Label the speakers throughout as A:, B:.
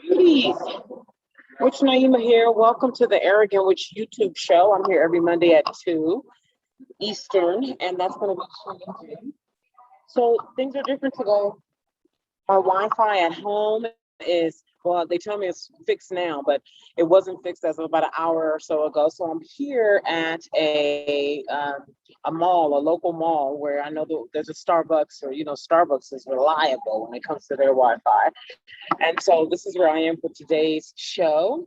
A: Beauties. Witch Naima here. Welcome to the Arrogant Witch YouTube show. I'm here every Monday at 2 Eastern, and that's going to be changing. So things are different today. My Wi-Fi at home is, well, they tell me it's fixed now, but it wasn't fixed as of about an hour or so ago. So I'm here at a mall, a local mall, where I know there's a Starbucks, or Starbucks is reliable when it comes to their Wi-Fi. And so this is where I am for today's show.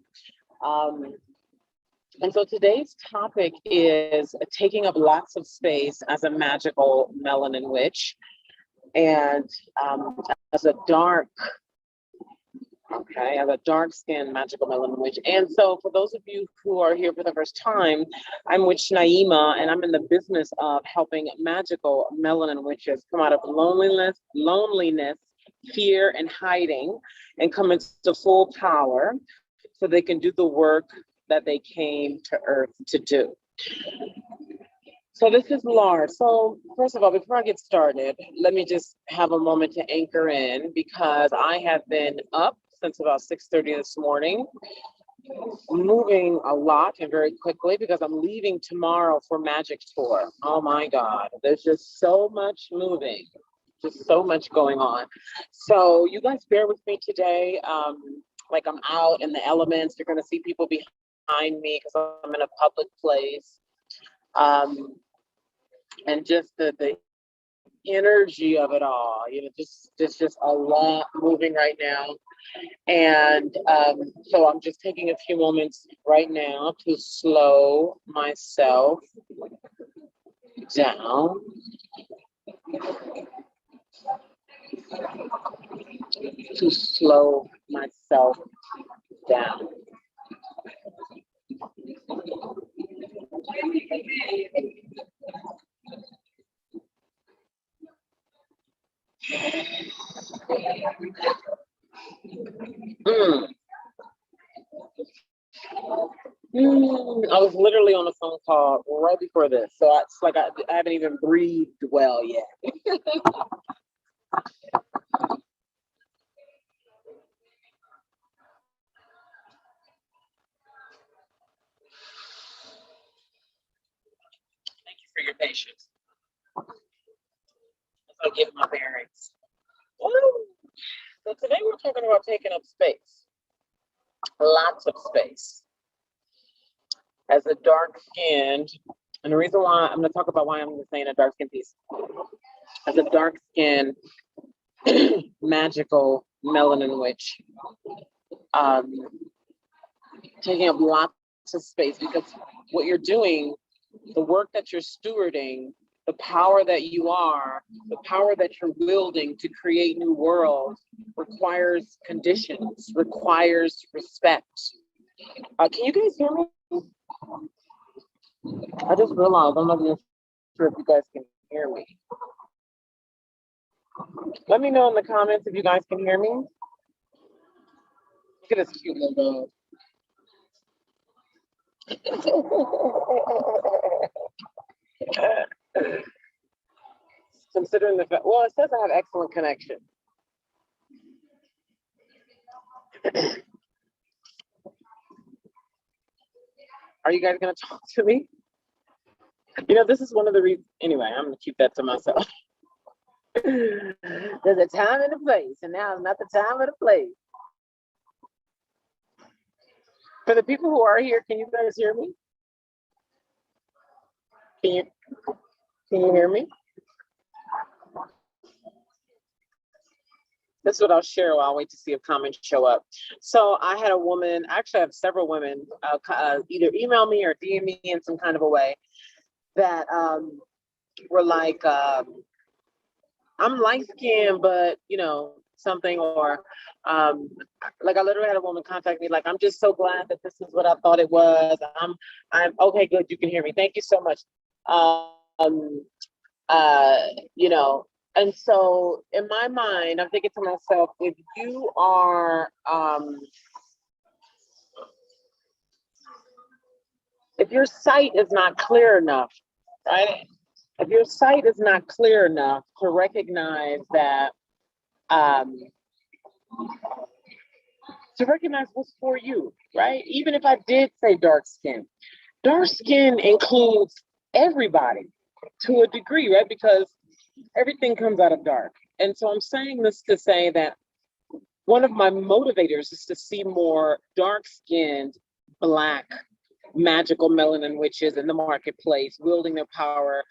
A: And so today's topic is taking up lots of space as a magical melanin witch, and as a dark-skinned magical melanin witch. And so for those of you who are here for the first time, I'm Witch Naima, and I'm in the business of helping magical melanin witches come out of loneliness, fear, and hiding, and come into full power so they can do the work that they came to Earth to do. So this is Lard. So first of all, before I get started, let me just have a moment to anchor in, because I have been up since about 6:30 this morning, moving a lot and very quickly, because I'm leaving tomorrow for Magic Tour. Oh my God, there's just so much moving, just so much going on. So you guys bear with me today. Like, I'm out in the elements. You're going to see people behind me because I'm in a public place. And just the energy of it all, just a lot moving right now. And so I'm just taking a few moments right now to slow myself down. To slow myself down. I was literally on a phone call right before this, so it's like I haven't even breathed well yet. Thank you for your patience. I'll give my bearings. So today we're talking about taking up space, lots of space. As a dark-skinned, and the reason why I'm going to talk about why I'm saying a dark-skinned piece. As a dark-skinned magical melanin witch, taking up lots of space, because what you're doing, the work that you're stewarding, the power that you are, the power that you're wielding to create new worlds, requires conditions, requires respect. Can you guys hear me? I just realized I'm not even sure if you guys can hear me. Let me know in the comments if you guys can hear me. Look at this cute little dog. Considering the fact, well, it says I have excellent connection. Are you guys going to talk to me? This is one of the reasons. Anyway, I'm going to keep that to myself. There's a time and a place, and now it's not the time or the place. For the people who are here, can you guys hear me? Can you hear me? This is what I'll share while I wait to see if comments show up. So I had a woman, actually I have several women, either email me or DM me in some kind of a way, that were like, I'm light-skinned, but something, or like I literally had a woman contact me like, I'm just so glad that this is what I thought it was. I'm okay, good, you can hear me. Thank you so much. And so in my mind, I'm thinking to myself, if you are, if your sight is not clear enough, right? If your sight is not clear enough to recognize that to recognize what's for you, right? Even if I did say dark skin includes everybody to a degree, right? Because everything comes out of dark. And so I'm saying this to say that one of my motivators is to see more dark-skinned, Black, magical melanin witches in the marketplace, wielding their power,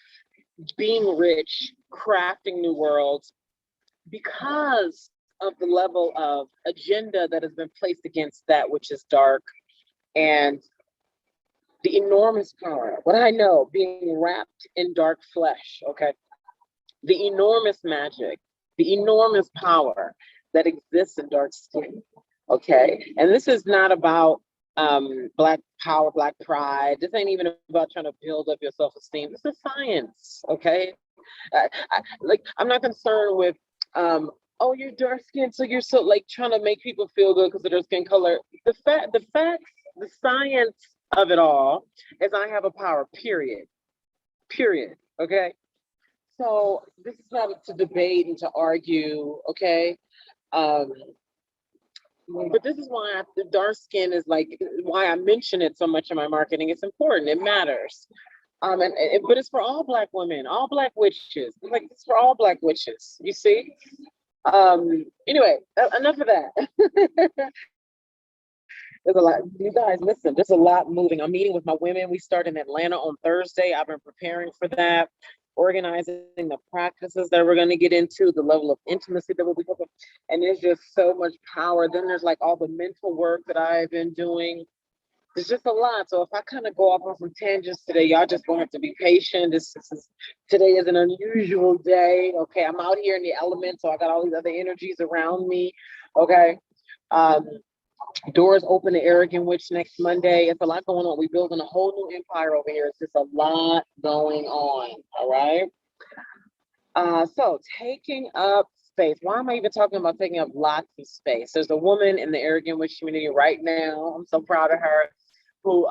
A: being rich, crafting new worlds, because of the level of agenda that has been placed against that which is dark, and the enormous power. What I know, being wrapped in dark flesh, okay? The enormous magic, the enormous power that exists in dark skin, okay? And this is not about Black power, Black pride. This ain't even about trying to build up your self-esteem. This is science, okay? I'm not concerned with, oh, you're dark skinned, so you're so like trying to make people feel good because of their skin color. The facts, the science of it all is I have a power, period, okay? So this is not to debate and to argue, okay? But this is why the dark skin is like, why I mention it so much in my marketing. It's important, it matters. But it's for all Black women, all Black witches. Like, it's for all Black witches, you see? Anyway, enough of that. There's a lot, you guys, listen, there's a lot moving. I'm meeting with my women. We start in Atlanta on Thursday. I've been preparing for that, organizing the practices that we're going to get into, the level of intimacy that we'll be talking, and there's just so much power. Then there's like all the mental work that I've been doing. There's just a lot. So if I kind of go off on some tangents today, y'all just gonna have to be patient. Today is an unusual day. Okay, I'm out here in the elements, so I got all these other energies around me. Okay. Doors open to Arrogant Witch next Monday. It's a lot going on. We're building a whole new empire over here. It's just a lot going on. All right. So taking up space. Why am I even talking about taking up lots of space? There's a woman in the Arrogant Witch community right now. I'm so proud of her, who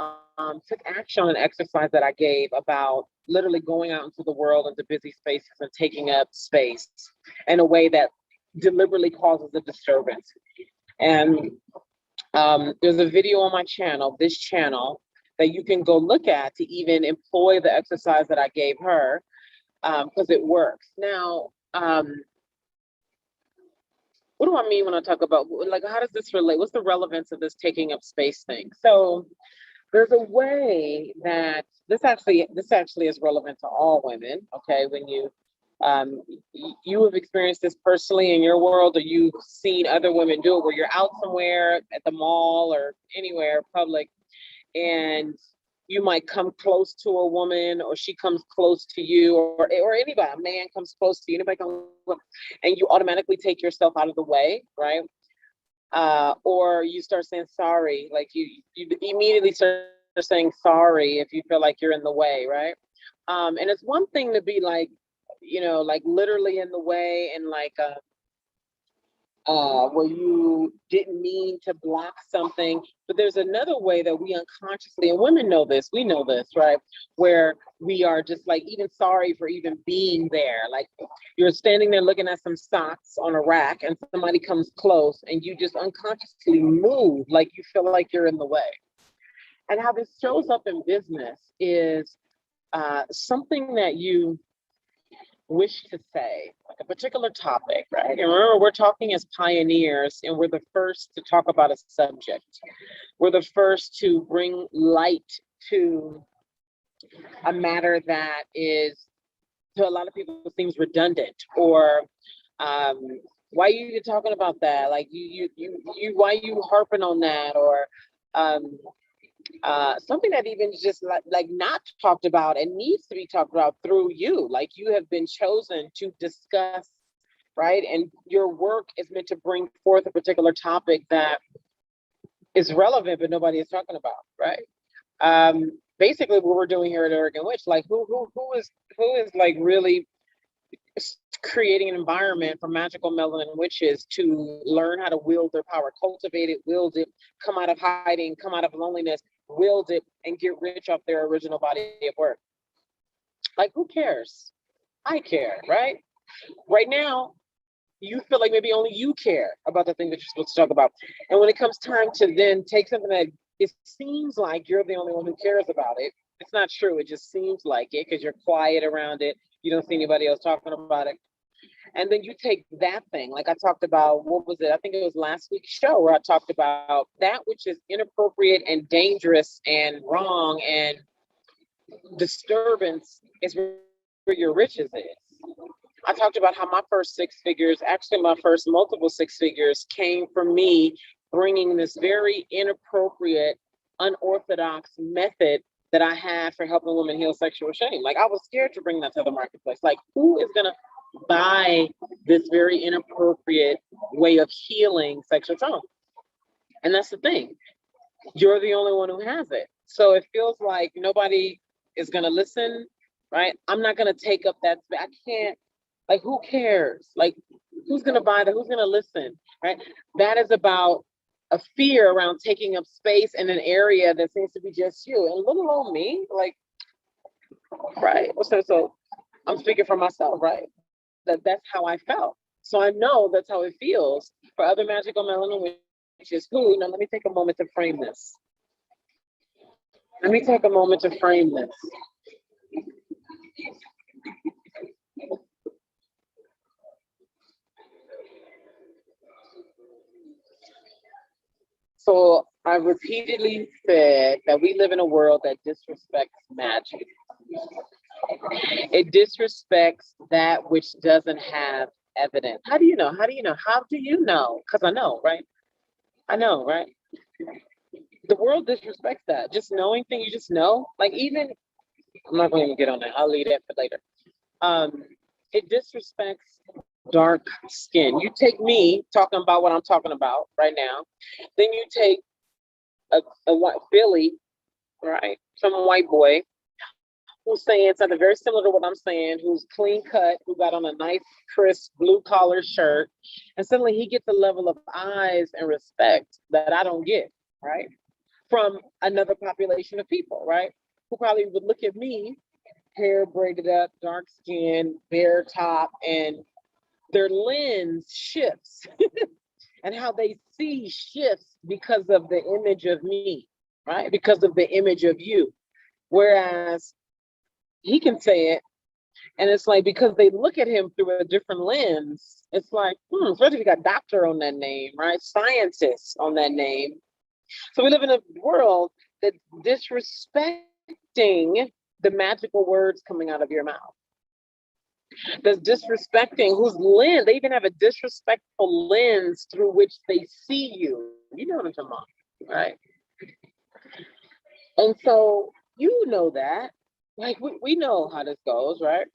A: took action on an exercise that I gave about literally going out into the world, into busy spaces, and taking up space in a way that deliberately causes a disturbance. And there's a video on my channel, this channel, that you can go look at to even employ the exercise that I gave her, because it works. Now, what do I mean when I talk about, like, how does this relate? What's the relevance of this taking up space thing? So there's a way that this actually is relevant to all women, okay? When you have experienced this personally in your world, or you've seen other women do it, where you're out somewhere at the mall or anywhere public, and you might come close to a woman, or she comes close to you, or anybody, a man comes close to you, anybody comes, and you automatically take yourself out of the way, right? Or you start saying sorry, like you immediately start saying sorry if you feel like you're in the way, right? And it's one thing to be like, like literally in the way, and like where you didn't mean to block something. But there's another way that we unconsciously, and women know this, we know this, right? Where we are just like even sorry for even being there. Like you're standing there looking at some socks on a rack, and somebody comes close, and you just unconsciously move like you feel like you're in the way. And how this shows up in business is something that you wish to say, like a particular topic, right? And remember, we're talking as pioneers, and we're the first to talk about a subject. We're the first to bring light to a matter that is, to a lot of people, seems redundant, or why are you talking about that? Like why are you harping on that? Or something that even is just like not talked about and needs to be talked about through you. Like you have been chosen to discuss, right? And your work is meant to bring forth a particular topic that is relevant, but nobody is talking about, right? Basically what we're doing here at Arrogant Witch, like who is like really creating an environment for magical melanin witches to learn how to wield their power, cultivate it, wield it, come out of hiding, come out of loneliness, wield it, and get rich off their original body of work. Like, who cares? I care, right? Right now, you feel like maybe only you care about the thing that you're supposed to talk about. And when it comes time to then take something that it seems like you're the only one who cares about it, it's not true. It just seems like it because you're quiet around it. You don't see anybody else talking about it. And then you take that thing, like I talked about, what was it? I think it was last week's show where I talked about that which is inappropriate and dangerous and wrong and disturbance is where your riches is. I talked about how my first six figures, actually my first multiple six figures, came from me bringing this very inappropriate, unorthodox method that I had for helping women heal sexual shame. Like I was scared to bring that to the marketplace. Like who is gonna buy this very inappropriate way of healing sexual trauma? And that's the thing. You're the only one who has it. So it feels like nobody is gonna listen, right? I'm not gonna take up that space. I can't, like, who cares? Like, who's gonna buy that? Who's gonna listen, right? That is about a fear around taking up space in an area that seems to be just you. And little old me, like, right? So I'm speaking for myself, right? That's how I felt. So I know that's how it feels for other magical melanin witches who, let me take a moment to frame this. Let me take a moment to frame this. So I've repeatedly said that we live in a world that disrespects magic. It disrespects that which doesn't have evidence. How do you know? How do you know? How do you know? Because I know, right? I know, right? The world disrespects that. Just knowing things, you just know. Like even, I'm not going to get on that. I'll leave that for later. It disrespects dark skin. You take me talking about what I'm talking about right now, then you take a white Billy, right? Some white boy who's saying something very similar to what I'm saying, who's clean cut, who got on a nice, crisp blue collar shirt, and suddenly he gets a level of eyes and respect that I don't get, right? From another population of people, right? Who probably would look at me, hair braided up, dark skin, bare top, and their lens shifts and how they see shifts because of the image of me, right? Because of the image of you. Whereas he can say it, and it's like, because they look at him through a different lens, it's like, especially if you got doctor on that name, right? Scientist on that name. So we live in a world that's disrespecting the magical words coming out of your mouth. That's disrespecting whose lens, they even have a disrespectful lens through which they see you. You know what I'm talking about, right? And so you know that, like we know how this goes, right?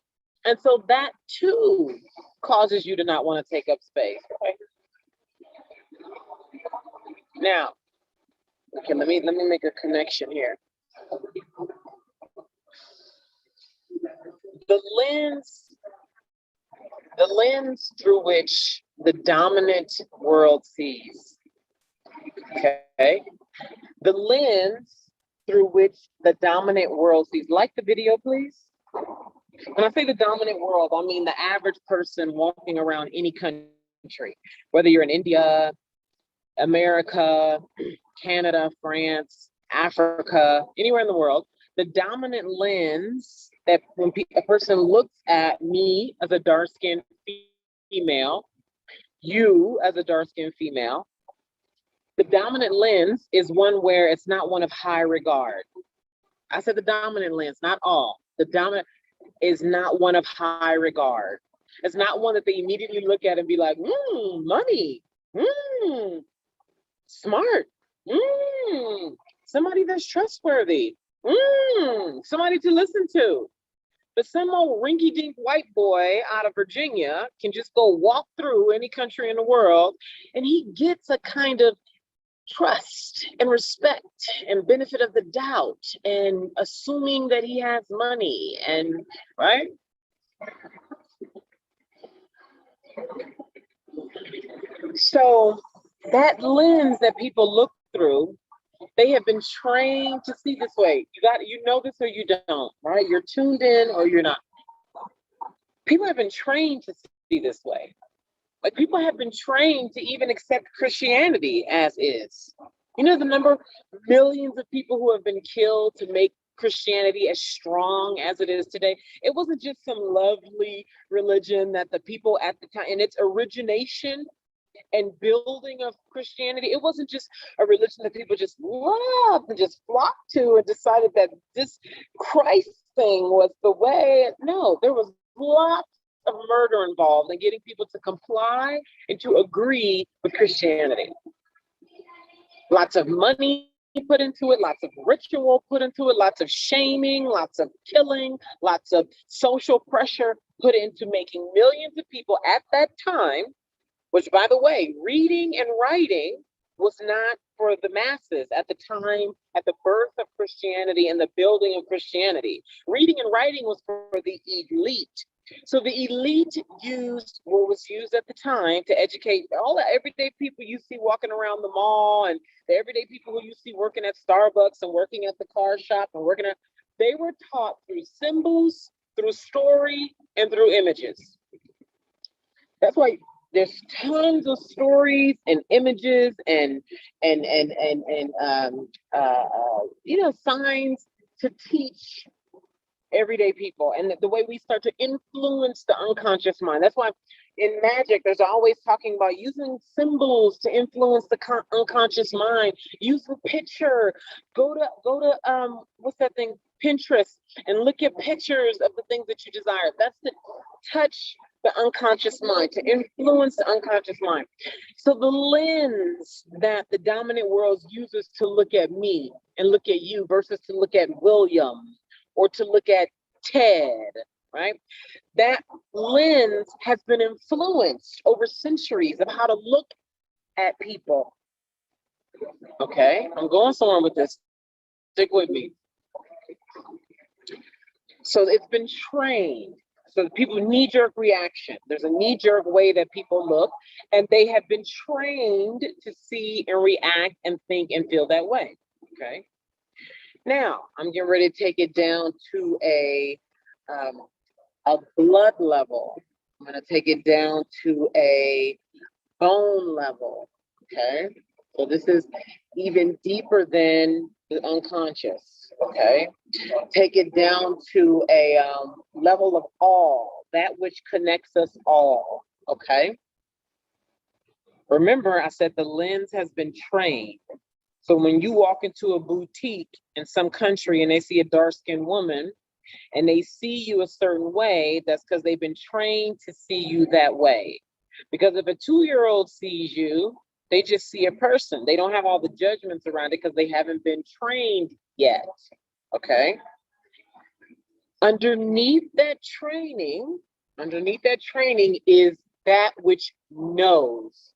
A: And so that too causes you to not want to take up space, right? Now, okay, let me make a connection here. The lens through which the dominant world sees, okay? The lens through which the dominant world sees, like the video, please. When I say the dominant world, I mean the average person walking around any country, whether you're in India, America, Canada, France, Africa, anywhere in the world, the dominant lens that when a person looks at me as a dark-skinned female, you as a dark-skinned female, the dominant lens is one where it's not one of high regard. I said the dominant lens, not all. The dominant is not one of high regard. It's not one that they immediately look at and be like, money, smart, somebody that's trustworthy, somebody to listen to. But some old rinky-dink white boy out of Virginia can just go walk through any country in the world and he gets a kind of trust and respect and benefit of the doubt and assuming that he has money and, right? So that lens that people look through, they have been trained to see this way. You know this or you don't, right? You're tuned in or you're not. People have been trained to see this way. Like people have been trained to even accept Christianity as is. You know the number of millions of people who have been killed to make Christianity as strong as it is today. It wasn't just some lovely religion that the people at the time, in its origination and building of Christianity, it wasn't just a religion that people just loved and just flocked to and decided that this Christ thing was the way. No, there was lots of murder involved in getting people to comply and to agree with Christianity. Lots of money put into it, lots of ritual put into it, lots of shaming, lots of killing, lots of social pressure put into making millions of people at that time, which, by the way, reading and writing was not for the masses at the time, at the birth of Christianity and the building of Christianity. Reading and writing was for the elite. So the elite used what was used at the time to educate all the everyday people you see walking around the mall and the everyday people who you see working at Starbucks and working at the car shop and working at, they were taught through symbols, through story, and through images. That's why there's tons of stories and images and signs to teach everyday people, and the way we start to influence the unconscious mind. That's why in magic there's always talking about using symbols to influence the unconscious mind. Use a picture. Go to what's that thing, Pinterest, and look at pictures of the things that you desire. That's to touch the unconscious mind, to influence the unconscious mind. So the lens that the dominant world uses to look at me and look at you versus to look at William or to look at Ted, right? That lens has been influenced over centuries of how to look at people. Okay, I'm going somewhere with this. Stick with me. So it's been trained. So people knee-jerk reaction. There's a knee-jerk way that people look, and they have been trained to see and react and think and feel that way. Okay. Now, I'm getting ready to take it down to a blood level. I'm going to take it down to a bone level, okay? So this is even deeper than the unconscious, okay? Take it down to a level of all, that which connects us all, okay? Remember, I said the lens has been trained. So when you walk into a boutique in some country and they see a dark-skinned woman and they see you a certain way, that's because they've been trained to see you that way. Because if a 2-year-old sees you, they just see a person. They don't have all the judgments around it because they haven't been trained yet, okay? Underneath that training is that which knows.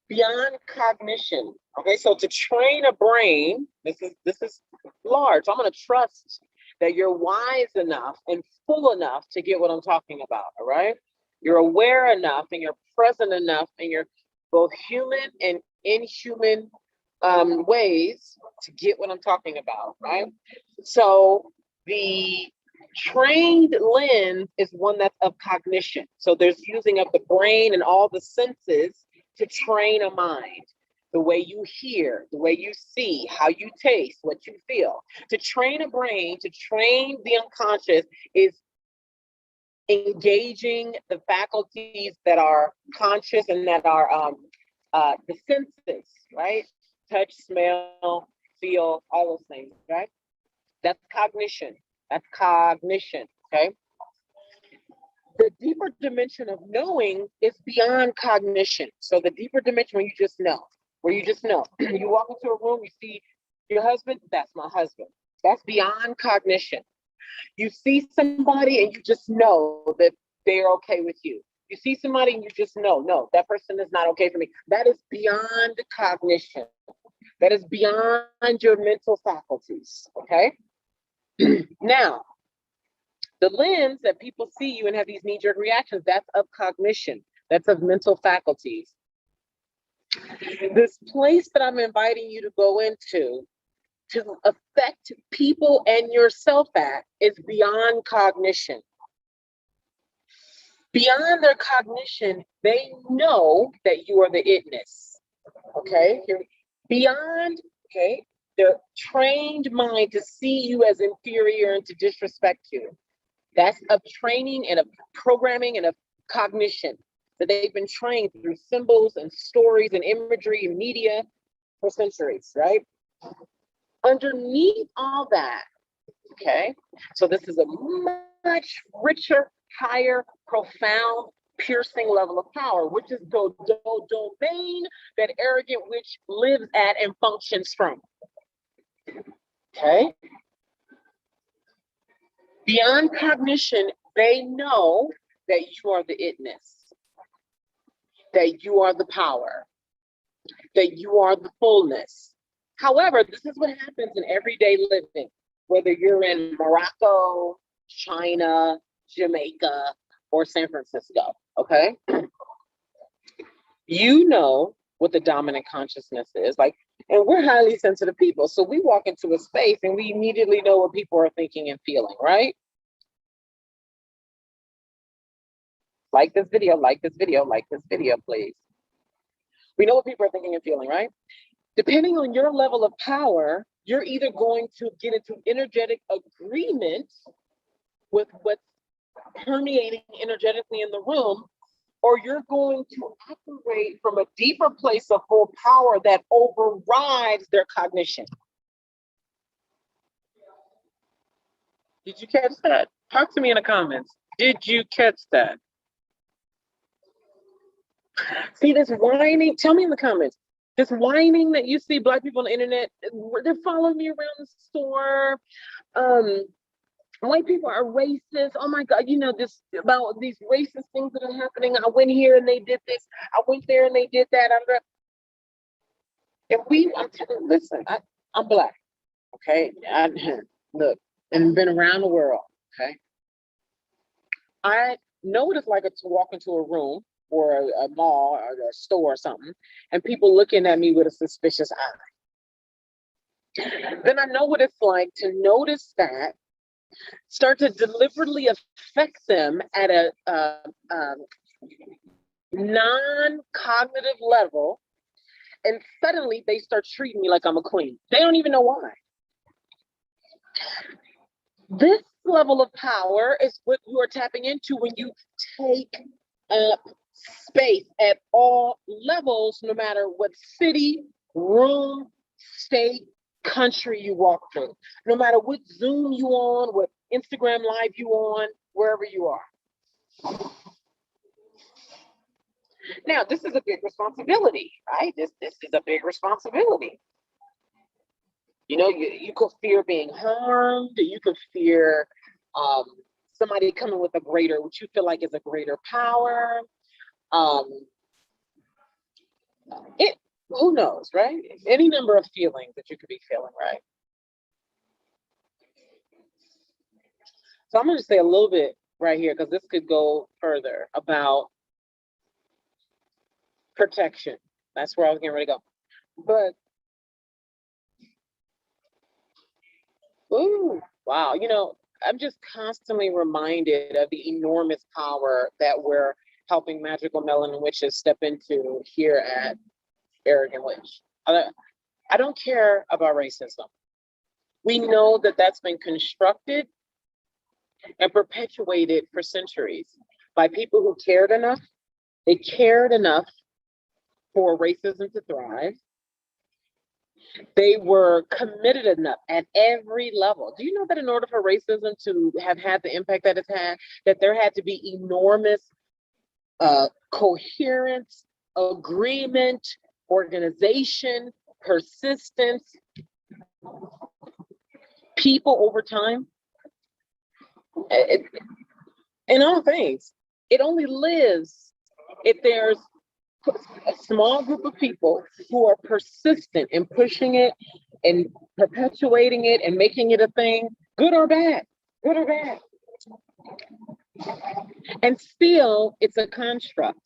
A: Beyond cognition. Okay, so to train a brain, this is large. I'm going to trust that you're wise enough and full enough to get what I'm talking about. All right, you're aware enough and you're present enough and you're both human and inhuman ways to get what I'm talking about. Right. So the trained lens is one that's of cognition. So there's using of the brain and all the senses to train a mind, the way you hear, the way you see, how you taste, what you feel. To train a brain, to train the unconscious is engaging the faculties that are conscious and that are the senses, right? Touch, smell, feel, all those things, right? That's cognition. That's cognition, okay? The deeper dimension of knowing is beyond cognition. So the deeper dimension where you just know, you walk into a room, you see your husband, that's my husband. That's beyond cognition. You see somebody and you just know that they're okay with you. You see somebody and you just know, no, that person is not okay for me. That is beyond cognition. That is beyond your mental faculties, okay? Now, the lens that people see you and have these knee-jerk reactions, that's of cognition. That's of mental faculties. This place that I'm inviting you to go into to affect people and yourself at is beyond cognition. Beyond their cognition, they know that you are the itness. Okay? Beyond, okay, the trained mind to see you as inferior and to disrespect you. That's a training and a programming and a cognition that they've been trained through symbols and stories and imagery and media for centuries, right? Underneath all that, okay, so this is a much richer, higher, profound, piercing level of power, which is the domain that arrogant witch lives at and functions from. Okay? Beyond cognition, they know that you are the itness, that you are the power, that you are the fullness. However, this is what happens in everyday living, whether you're in Morocco, China, Jamaica, or San Francisco, okay? You know what the dominant consciousness is. Like, and we're highly sensitive people. So we walk into a space and we immediately know what people are thinking and feeling, right? Like this video, like this video, like this video, please. We know what people are thinking and feeling, right? Depending on your level of power, you're either going to get into energetic agreement with what's permeating energetically in the room, or you're going to operate from a deeper place of full power that overrides their cognition. Did you catch that? Talk to me in the comments. Did you catch that? See this whining? Tell me in the comments. This whining that you see Black people on the internet, they're following me around the store. White people are racist. Oh my God, you know, this about these racist things that are happening. I went here and they did this. I went there and they did that. I'm telling you, listen, I'm Black, okay? Look, and been around the world, okay? I know what it's like to walk into a room or a mall or a store or something, and people looking at me with a suspicious eye. Then I know what it's like to notice that, start to deliberately affect them at a non-cognitive level, and suddenly they start treating me like I'm a queen. They don't even know why. This level of power is what you are tapping into when you take up space at all levels, no matter what city, room, state, country you walk through, no matter what Zoom you on, what Instagram live you on, wherever you are. Now, this is a big responsibility, right? This is a big responsibility. You know, you could fear being harmed, you could fear somebody coming with a greater, what you feel like is a greater power. Who knows, right? Any number of feelings that you could be feeling, right? So I'm going to say a little bit right here, because this could go further, about protection. That's where I was getting ready to go. But, ooh, wow, you know, I'm just constantly reminded of the enormous power that we're helping Magical Melanin Witches step into here at Arrogant Witch. I don't care about racism. We know that that's been constructed and perpetuated for centuries by people who cared enough. They cared enough for racism to thrive. They were committed enough at every level. Do you know that in order for racism to have had the impact that it's had, that there had to be enormous coherence, agreement, organization, persistence, people over time? In all things, it only lives if there's a small group of people who are persistent in pushing it and perpetuating it and making it a thing, good or bad, good or bad. And still, it's a construct.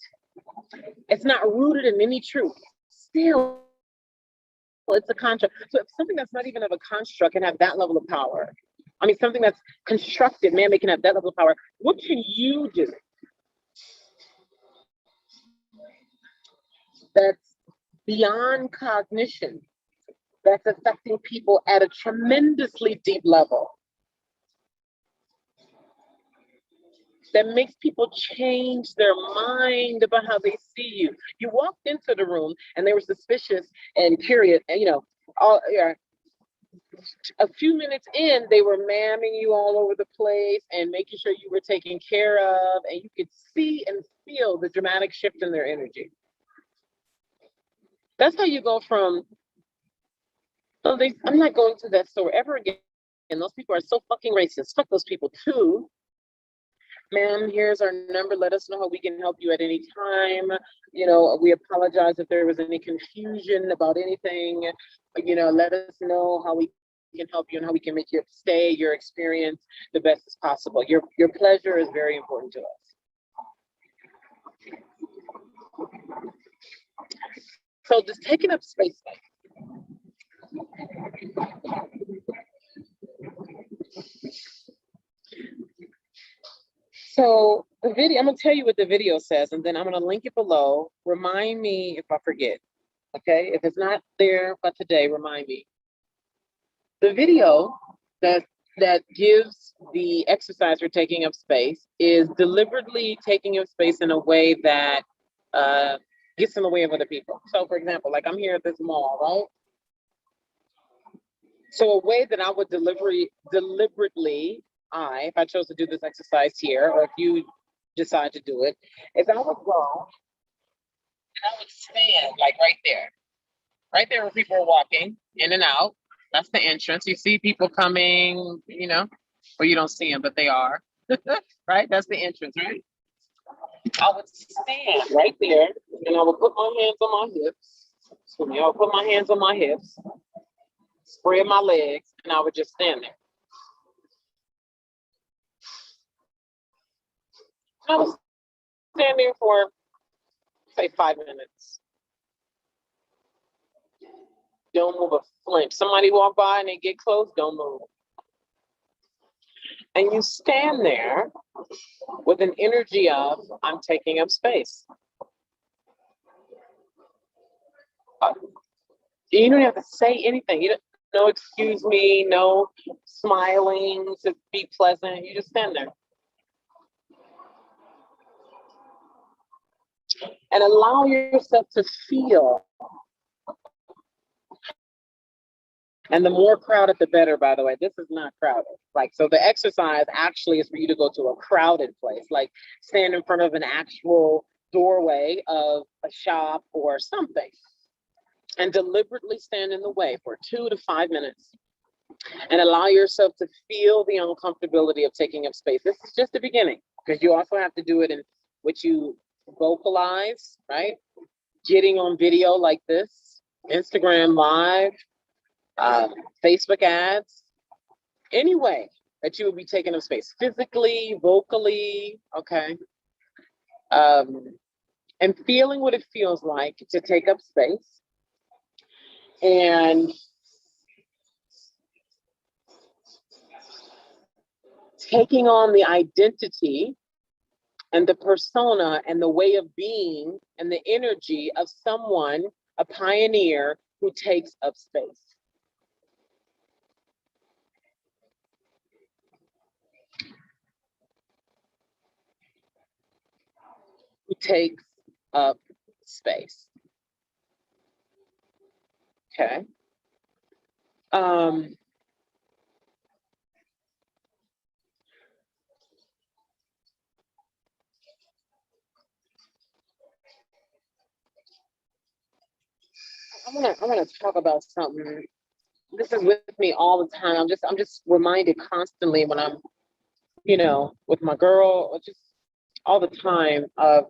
A: It's not rooted in any truth. Still, it's a construct. So if something that's not even of a construct can have that level of power, I mean, something that's constructed, man, they can have that level of power. What can you do that's beyond cognition, that's affecting people at a tremendously deep level, that makes people change their mind about how they see you. You walked into the room and they were suspicious and curious, and all a few minutes in, they were mamming you all over the place and making sure you were taken care of, and you could see and feel the dramatic shift in their energy. That's how you go from, oh, I'm not going to that store ever again. And those people are so fucking racist. Fuck those people too. Ma'am, here's our number. Let us know how we can help you at any time. We apologize if there was any confusion about anything. Let us know how we can help you and how we can make your stay, your experience the best as possible. Your pleasure is very important to us. So just taking up space. So the video, I'm gonna tell you what the video says, and then I'm gonna link it below. Remind me if I forget, okay? If it's not there for today, remind me. The video that gives the exercise for taking up space is deliberately taking up space in a way that gets in the way of other people. So for example, like I'm here at this mall, right? So a way that I would deliberately, if I chose to do this exercise here, or if you decide to do it, is I would go and I would stand like right there where people are walking in and out. That's the entrance. You see people coming, or you don't see them, but they are, right? That's the entrance, right? I would stand right there and I would put my hands on my hips. Excuse me, I would put my hands on my hips, spread my legs, and I would just stand there. I was standing there for, say, 5 minutes. Don't move a flinch. Somebody walk by and they get close, don't move. And you stand there with an energy of, I'm taking up space. You don't have to say anything. No excuse me, no smiling to be pleasant. You just stand there. And allow yourself to feel. And the more crowded, the better, by the way. This is not crowded. So the exercise actually is for you to go to a crowded place, like stand in front of an actual doorway of a shop or something, and deliberately stand in the way for 2 to 5 minutes. And allow yourself to feel the uncomfortability of taking up space. This is just the beginning, because you also have to do it in what you vocalize, right? Getting on video like this, Instagram Live, Facebook ads, any way that you would be taking up space, physically, vocally, okay? And feeling what it feels like to take up space, and taking on the identity and the persona and the way of being and the energy of someone, a pioneer who takes up space. Who takes up space. Okay. I want to talk about something. This is with me all the time. I'm just reminded constantly when I'm, with my girl, just all the time of,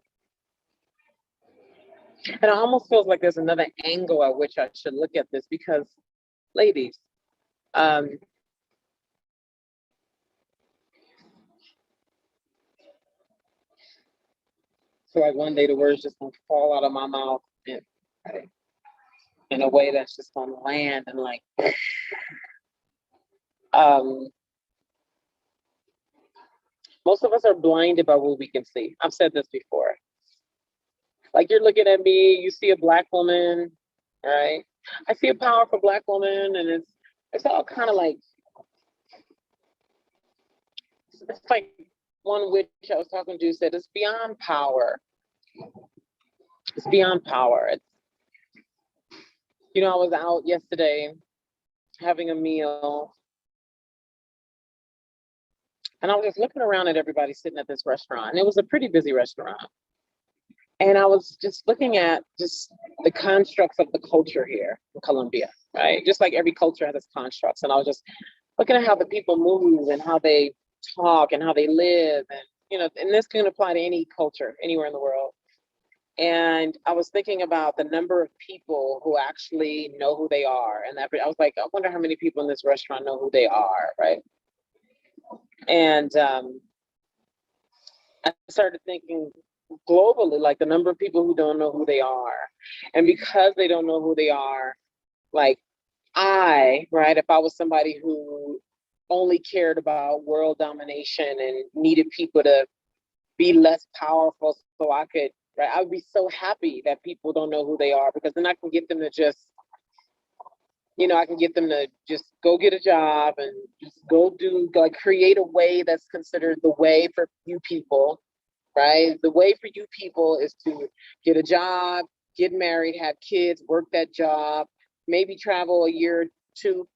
A: and it almost feels like there's another angle at which I should look at this, because, ladies, so like one day the words just gonna fall out of my mouth in a way that's just gonna land and like, most of us are blinded by what we can see. I've said this before. Like you're looking at me, you see a Black woman, right? I see a powerful Black woman, and it's all kind of like, it's like one witch I was talking to said it's beyond power. It's beyond power. It's, you know, I was out yesterday having a meal, and I was just looking around at everybody sitting at this restaurant, and it was a pretty busy restaurant. And I was just looking at just the constructs of the culture here in Colombia, right? Just like every culture has its constructs. And I was just looking at how the people move and how they talk and how they live. And, you know, and this can apply to any culture anywhere in the world. And I was thinking about the number of people who actually know who they are. And I was like, I wonder how many people in this restaurant know who they are, right? And I started thinking globally, like the number of people who don't know who they are. And because they don't know who they are, like right, if I was somebody who only cared about world domination and needed people to be less powerful so I could, right, I would be so happy that people don't know who they are, because then I can get them to just, you know, I can get them to just go get a job and just go do, like create a way that's considered the way for you people, right? The way for you people is to get a job, get married, have kids, work that job, maybe travel a year or two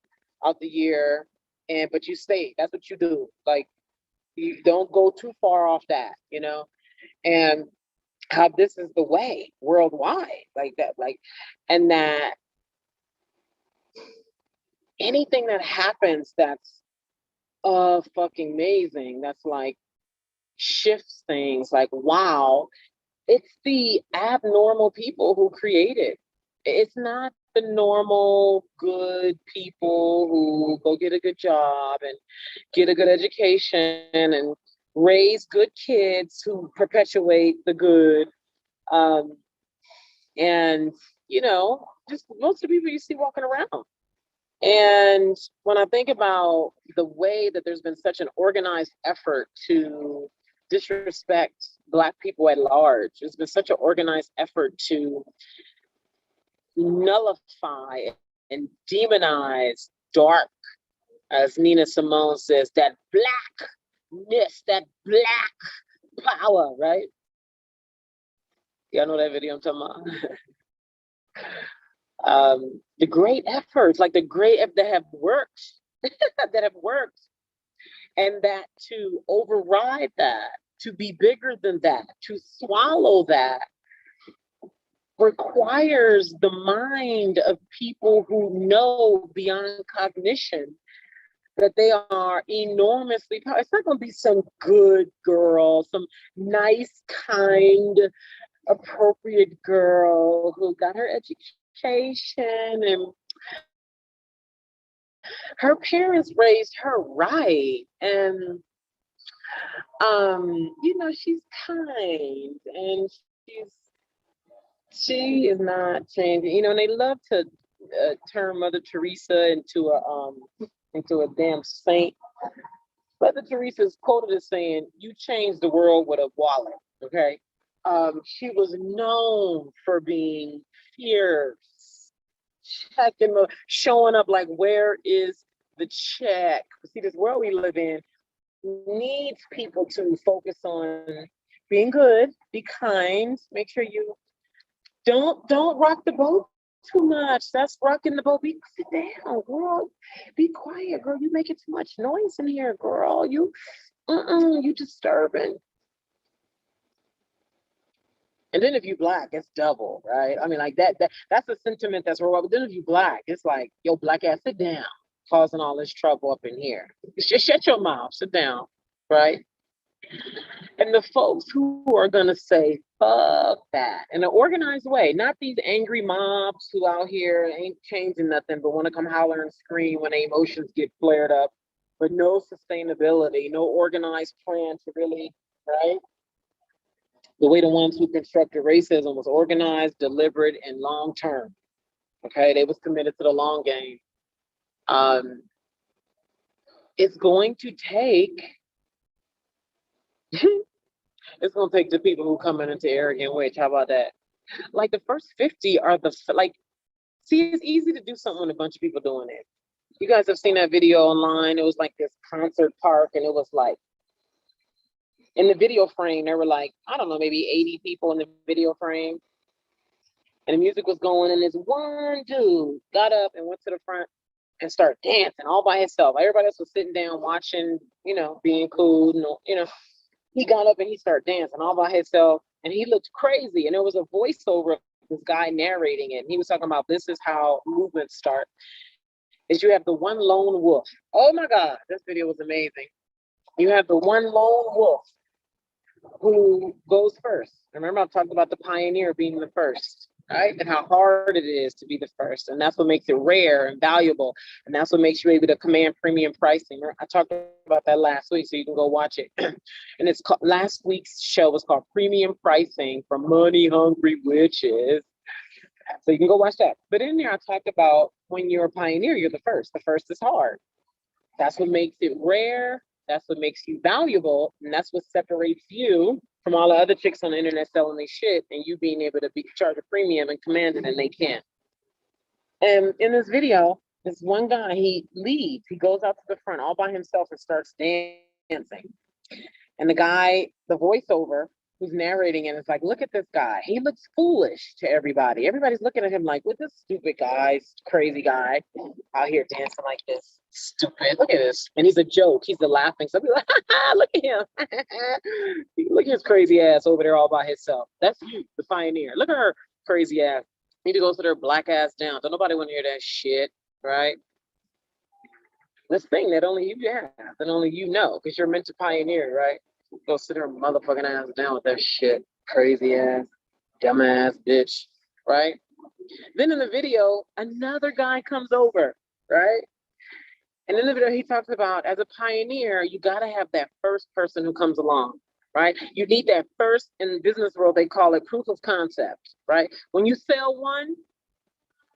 A: out the year, but you stay. That's what you do. Like, you don't go too far off that, you know? And how this is the way worldwide, like that, like, and that anything that happens that's fucking amazing, that's like shifts things, like, wow, it's the abnormal people who create it. It's not the normal good people who go get a good job and get a good education and raise good kids who perpetuate the good. Um, and, you know, just most of the people you see walking around. And when I think about the way that there's been such an organized effort to disrespect Black people at large, there's been such an organized effort to nullify and demonize dark, as Nina Simone says, that blackness, that black power, right? Y'all know that video I'm talking about? The great efforts, like the great that have worked, that have worked, and that to override that, to be bigger than that, to swallow that, requires the mind of people who know beyond cognition that they are enormously powerful. It's not going to be some good girl, some nice, kind, appropriate girl who got her education and her parents raised her right. And you know, she's kind and she is not changing, you know, and they love to turn Mother Teresa into a damn saint. Mother Teresa is quoted as saying, "You change the world with a wallet." Okay. She was known for being fierce, checking showing up like, where is the check? See, this world we live in needs people to focus on being good, be kind, make sure you don't rock the boat too much. That's rocking the boat. Sit down, girl. Be quiet, girl. You making too much noise in here, girl. You disturbing. And then if you Black, it's double, right? I mean, like that's a sentiment that's wrong. But then if you Black, it's like, yo, Black ass, sit down, causing all this trouble up in here. Just shut your mouth, sit down, right? And the folks who are gonna say fuck that in an organized way, not these angry mobs who out here ain't changing nothing but want to come holler and scream when their emotions get flared up, but no sustainability, no organized plan to really, right? The way the ones who constructed racism was organized, deliberate, and long term. Okay, they was committed to the long game. It's going to take it's going to take the people who come in into arrogant witch. How about that? Like the first 50 are like, see, it's easy to do something when a bunch of people doing it. You guys have seen that video online. It was like this concert park, and it was like, in the video frame, there were like, I don't know, maybe 80 people in the video frame. And the music was going, and this one dude got up and went to the front and started dancing all by himself. Everybody else was sitting down watching, being cool. He got up and he started dancing all by himself, and he looked crazy. And there was a voiceover of this guy narrating it. And he was talking about, this is how movements start, is you have the one lone wolf. Oh my God, this video was amazing. You have the one lone wolf who goes first. Remember, I've talked about the pioneer being the first, right? And how hard it is to be the first. And that's what makes it rare and valuable. And that's what makes you able to command premium pricing. I talked about that last week, so you can go watch it. And it's called, last week's show was called Premium Pricing for Money Hungry Witches. So you can go watch that. But in there, I talked about when you're a pioneer, you're the first. The first is hard. That's what makes it rare. That's what makes you valuable. And that's what separates you from all the other chicks on the internet selling their shit, and you being able to charge a premium and command it, and they can't. And in this video, this one guy, he leads. He goes out to the front all by himself and starts dancing. And the guy, the voiceover, who's narrating it is like, look at this guy. He looks foolish to everybody. Everybody's looking at him like, what this stupid guy, crazy guy out here dancing like this. Stupid. Look at this. And he's a joke. He's the laughing. So people like, look at him. Look at his crazy ass over there all by himself. That's you, the pioneer. Look at her crazy ass. Need to go sit her black ass down. Don't nobody want to hear that shit, right? This thing that only you have, that only you know, because you're meant to pioneer, right? Go sit her motherfucking ass down with that shit. Crazy ass, dumb ass bitch, right? Then in the video, another guy comes over, right? And in the video, he talks about, as a pioneer, you got to have that first person who comes along, right? You need that first, in the business world, they call it proof of concept, right? When you sell one,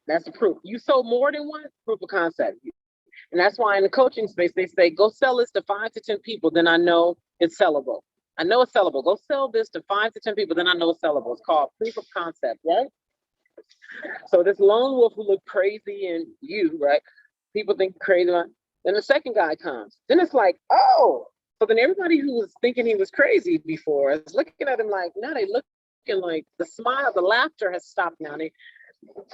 A: that's a proof. You sold more than one, proof of concept. And that's why in the coaching space, they say, go sell this to 5 to 10 people, then I know it's sellable. I know it's sellable. Go sell this to 5 to 10 people, then I know it's sellable. It's called proof of concept, right? So this lone wolf who looked crazy and you, right? People think crazy. Then the second guy comes. Then it's like, oh. So then everybody who was thinking he was crazy before is looking at him like, now they looking like the smile, the laughter has stopped now.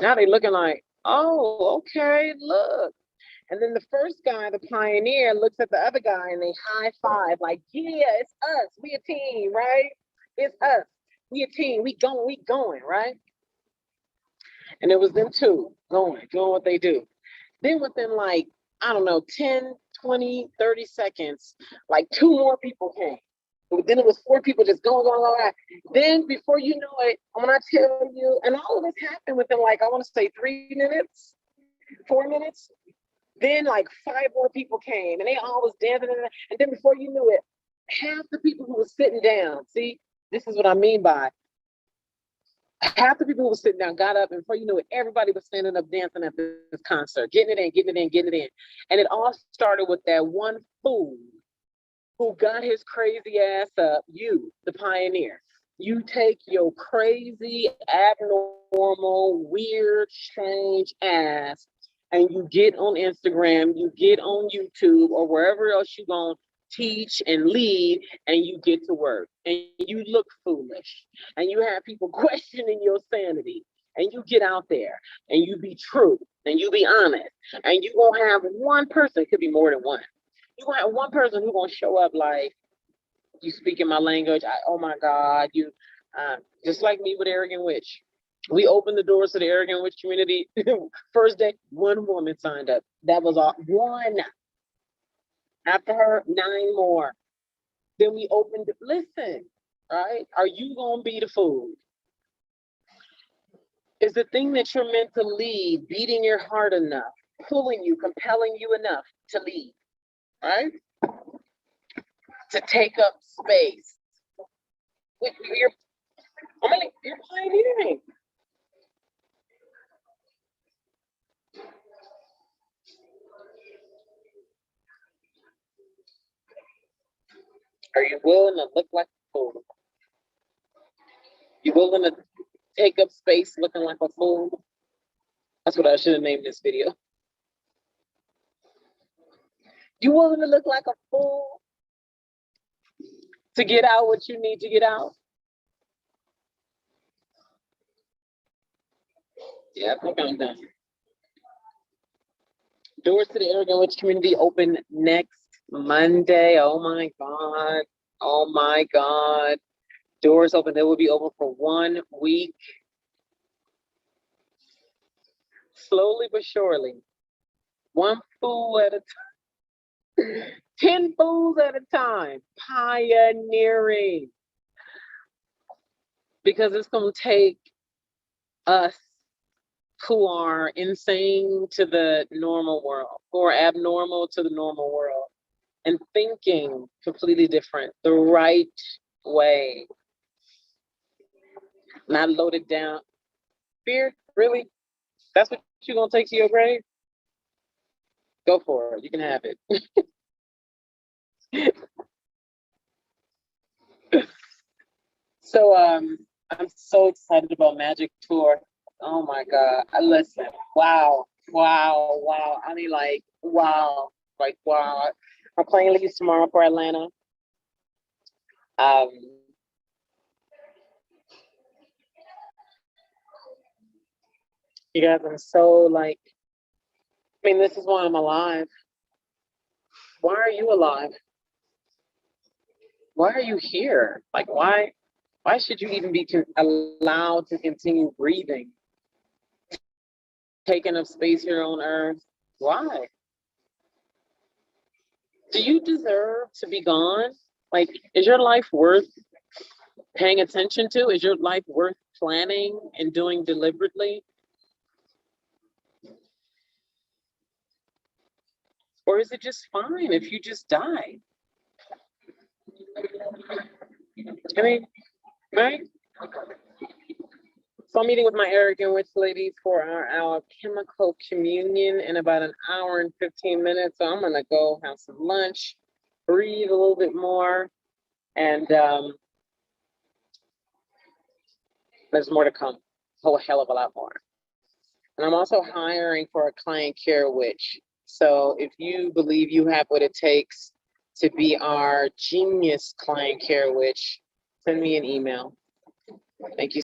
A: Now they looking like, oh, okay, look. And then the first guy, the pioneer, looks at the other guy and they high five, like, yeah, it's us. We a team, right? It's us. We a team. We going, right? And it was them two doing what they do. Then within like, I don't know, 10, 20, 30 seconds, like 2 more people came. Then it was 4 people just going. Then before you know it, when I tell you, and all of this happened within like, I want to say 3 minutes, 4 minutes. Then like 5 more people came and they all was dancing. And then before you knew it, half the people who was sitting down, see, this is what I mean by half the people who were sitting down got up, and before you knew it, everybody was standing up dancing at this concert, getting it in. And it all started with that one fool who got his crazy ass up, you, the pioneer. You take your crazy, abnormal, weird, strange ass and you get on Instagram, you get on YouTube or wherever else you gonna teach and lead, and you get to work and you look foolish and you have people questioning your sanity, and you get out there and you be true and you be honest, and you gonna have one person, it could be more than one, you gonna have one person who gonna show up like, you speak in my language, oh my God, you just like me with Arrogant Witch. We opened the doors to the Arrogant Witch community. First day, 1 woman signed up. That was all. 1. After her, 9 more. Then we opened it. Listen, right? Are you going to be the fool? Is the thing that you're meant to lead beating your heart enough, pulling you, compelling you enough to lead, right? To take up space. You're pioneering. Are you willing to look like a fool? You willing to take up space looking like a fool. That's what I should have named this video. You willing to look like a fool to get out what you need to get out? Yeah, I think I'm done. Doors to the Arrogant Witch community open next Monday. Oh my God. Oh my God. Doors open. They will be open for 1 week. Slowly but surely. One fool at a time. 10 fools at a time. Pioneering. Because it's going to take us who are insane to the normal world, who are abnormal to the normal world, and thinking completely different, the right way. Not loaded down. Fear, really? That's what you're going to take to your grave? Go for it. You can have it. So I'm so excited about Magic Tour. Oh my God. Listen. Wow. Wow. Wow. I mean, like, wow. Like, wow. Our plane leaves tomorrow for Atlanta. You guys, I'm so like, I mean, this is why I'm alive. Why are you alive? Why are you here? Like, why should you even be allowed to continue breathing? Taking up space here on Earth? Why? Do you deserve to be gone? Like, is your life worth paying attention to? Is your life worth planning and doing deliberately? Or is it just fine if you just die? I mean, right? So I'm meeting with my Arrogant Witch ladies for our alchemical communion in about an hour and 15 minutes. So I'm gonna go have some lunch, breathe a little bit more, and there's more to come, a whole hell of a lot more. And I'm also hiring for a client care witch. So if you believe you have what it takes to be our genius client care witch, send me an email. Thank you.